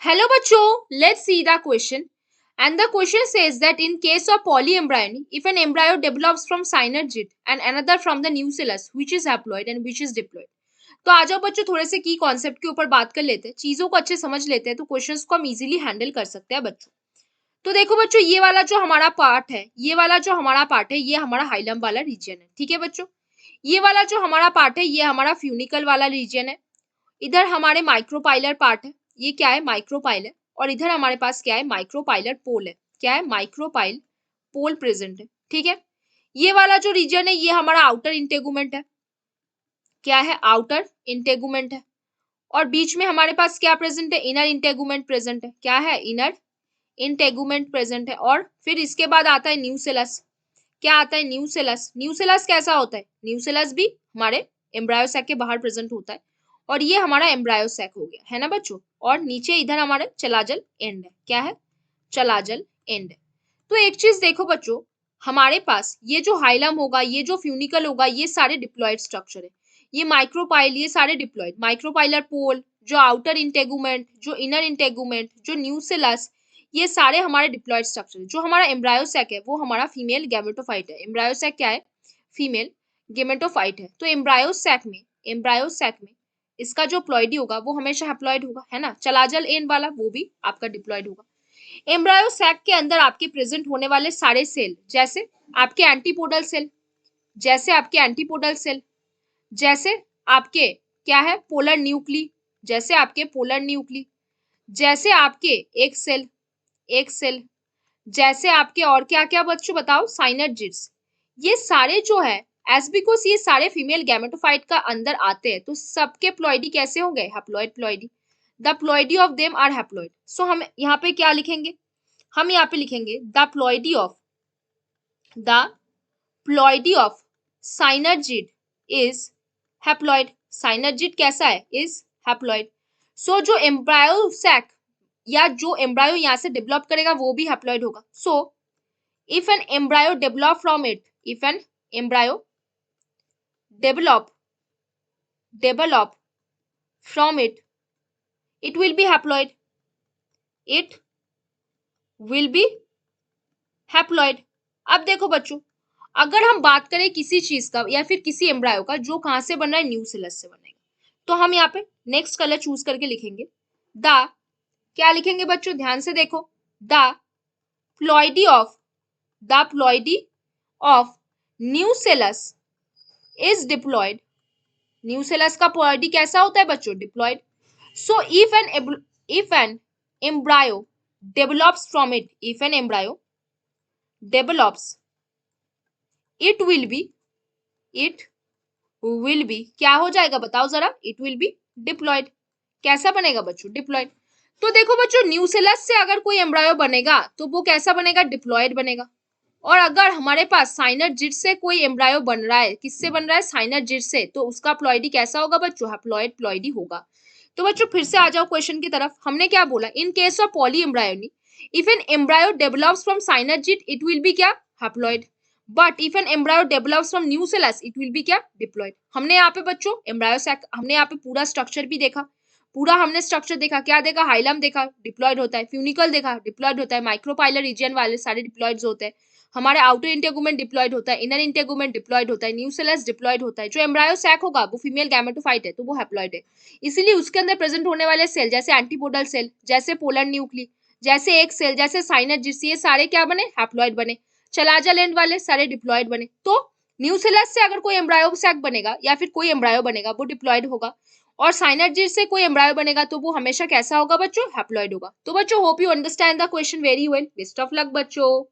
Hello bachcho, let's see the question. And the question says that in case of polyembryony, if an embryo develops from synergid and another from the nucellus, which is haploid and which is diploid. तो आ जाओ बच्चों थोड़े से की concept के ऊपर बात कर लेते हैं, चीजों को अच्छे समझ लेते हैं तो क्वेश्चंस को हम इजीली हैंडल कर सकते हैं बच्चों। तो देखो बच्चों ये वाला जो हमारा पार्ट है, ये वाला जो हमारा पार्ट है, ये हमारा हाइलम वाला रीजन है, ठीक है बच्चों। ये वाला जो हमारा पार्ट है, ये हमारा फ्यूनिकल वाला रीजन है। इधर हमारे माइक्रोपाइलर पार्ट है, ये क्या है माइक्रोपाइलर, और इधर हमारे पास क्या है माइक्रोपाइलर पोल है, क्या है माइक्रोपाइल पोल प्रेजेंट है, ठीक है। ये वाला जो रीजन है ये हमारा आउटर इंटेगुमेंट है, क्या है आउटर इंटेगुमेंट है। और बीच में हमारे पास क्या प्रेजेंट है इनर इंटेगुमेंट प्रेजेंट है, क्या है इनर इंटेगुमेंट प्रेजेंट है। और फिर इसके बाद आता है न्यूसेलस, क्या आता है न्यूसेलस। न्यूसेलस कैसा होता है, न्यूसेलस भी हमारे एम्ब्रायो सैक के बाहर प्रेजेंट होता है। और ये हमारा एम्ब्रायो सैक हो गया है ना बच्चों। और नीचे इधर हमारे चलाजल एंड है, क्या है चलाजल एंड है। तो एक चीज देखो बच्चों, हमारे पास ये जो हाइलम होगा, ये जो फ्यूनिकल होगा, ये सारे डिप्लॉयड स्ट्रक्चर है। ये माइक्रोपाइल, ये सारे डिप्लॉयड, माइक्रोपाइलर पोल, जो आउटर इंटेगुमेंट, जो इनर इंटेगुमेंट, जो न्यूसेलस, ये सारे हमारे डिप्लॉयड स्ट्रक्चर है। जो हमारा एम्ब्रायो सैक है वो हमारा फीमेल गैमेटोफाइट है। एम्ब्रायो सैक क्या है, फीमेल गेमेटोफाइट है। तो एम्ब्रायो सैक में इसका जो प्लॉइडी होगा वो हमेशा हैप्लॉइड होगा, है ना। चलाजल एंड वाला वो भी आपका डिप्लॉयड होगा। एम्ब्रायो सैक के अंदर आपके प्रेजेंट होने वाले सारे सेल, जैसे आपके एंटीपोडल सेल, जैसे आपके एंटीपोडल सेल, जैसे आपके क्या है पोलर न्यूक्ली, जैसे आपके पोलर न्यूक्ली, जैसे आपके एक सेल, जैसे आपके और क्या क्या बच्चों बताओ साइनर्जिड्स, ये सारे जो है एस बिकॉज ये सारे फीमेल गैमेटोफाइट का अंदर आते हैं तो सबके प्लॉइडी कैसे हो गए haploid ploidy. The ploidy of them are haploid. So हम यहाँ पे क्या लिखेंगे, हम यहाँ पे लिखेंगे the ploidy of synergid is haploid. Synergid कैसा है, इज हैप्लॉइड। सो जो एम्ब्रायो सैक या जो एम्ब्रायो यहाँ से डेवलप करेगा वो भी हैप्लॉइड होगा। So if an embryo develop from it, if an embryo develop from it, it will be haploid, it will be haploid। अब देखो बच्चों, अगर हम बात करें किसी चीज का या फिर किसी एम्ब्रायो का जो कहां से बन रहा है न्यूसेलस से बनेगा, तो हम यहाँ पे नेक्स्ट कलर चूज करके लिखेंगे द, क्या लिखेंगे बच्चों ध्यान से देखो, the ploidy of nucellus is diploid. Nucellus का प्लॉइडी कैसा होता है बच्चों, diploid. So if an embryo develops from it, if an embryo develops, it will be क्या हो जाएगा बताओ जरा, इट विल बी डिप्लॉयड। कैसा बनेगा बच्चों, डिप्लॉयड। तो देखो बच्चों न्यूसेलस से अगर कोई एम्ब्रायो बनेगा तो वो कैसा बनेगा, डिप्लॉयड बनेगा। और अगर हमारे पास साइनर्जिड से कोई एम्ब्रायो बन रहा है, किससे बन रहा है साइनर्जिड से, तो उसका प्लॉइडी कैसा होगा बच्चों, हैप्लॉइड प्लॉइडी होगा। तो बच्चों फिर से आ जाओ क्वेश्चन की तरफ। हमने क्या बोला, in case of polyembryony if an embryo develops from synergid it will be क्या, haploid. But if an embryo develops from nucellus it will be क्या, डिप्लॉयड। हमने यहाँ पे बच्चों एम्ब्रायो सैक, हमने यहाँ पे पूरा स्ट्रक्चर भी देखा, पूरा हमने स्ट्रक्चर देखा, क्या देखा, हाइलम देखा डिप्लॉयड होता है, फ्यूनिकल देखा डिप्लॉयड होता है, माइक्रोपाइलर रीजन वाले सारे डिप्लॉयड होते हैं, हमारे आउटर इंटेगुमेंट डिप्लॉयड होता है, इनर इंटेगुमेंट डिप्लॉयड होता है, न्यूसेलस डिप्लॉयड होता है। जो एम्ब्रायो सैक होगा वो फीमेल गैमेटोफाइट है तो वो हैप्लॉयड है, इसीलिए उसके अंदर प्रेजेंट होने वाले सेल जैसे एंटीपोडल सेल, जैसे पोलर न्यूक्ली, जैसे एक सेल, जैसे साइनर्जिड, ये सारे क्या बने, हैप्लॉयड बने। चलाजल एंड वाले सारे डिप्लॉयड बने। तो न्यूसेलस से अगर कोई एम्ब्रायो सैक बनेगा या फिर कोई एम्ब्रायो बनेगा वो डिप्लॉयड होगा, और साइनर्जिड से कोई एम्ब्रायो बनेगा तो वो हमेशा कैसा होगा बच्चों, हैप्लॉयड होगा। तो बच्चों hope you understand the question very well. Best of luck बच्चों।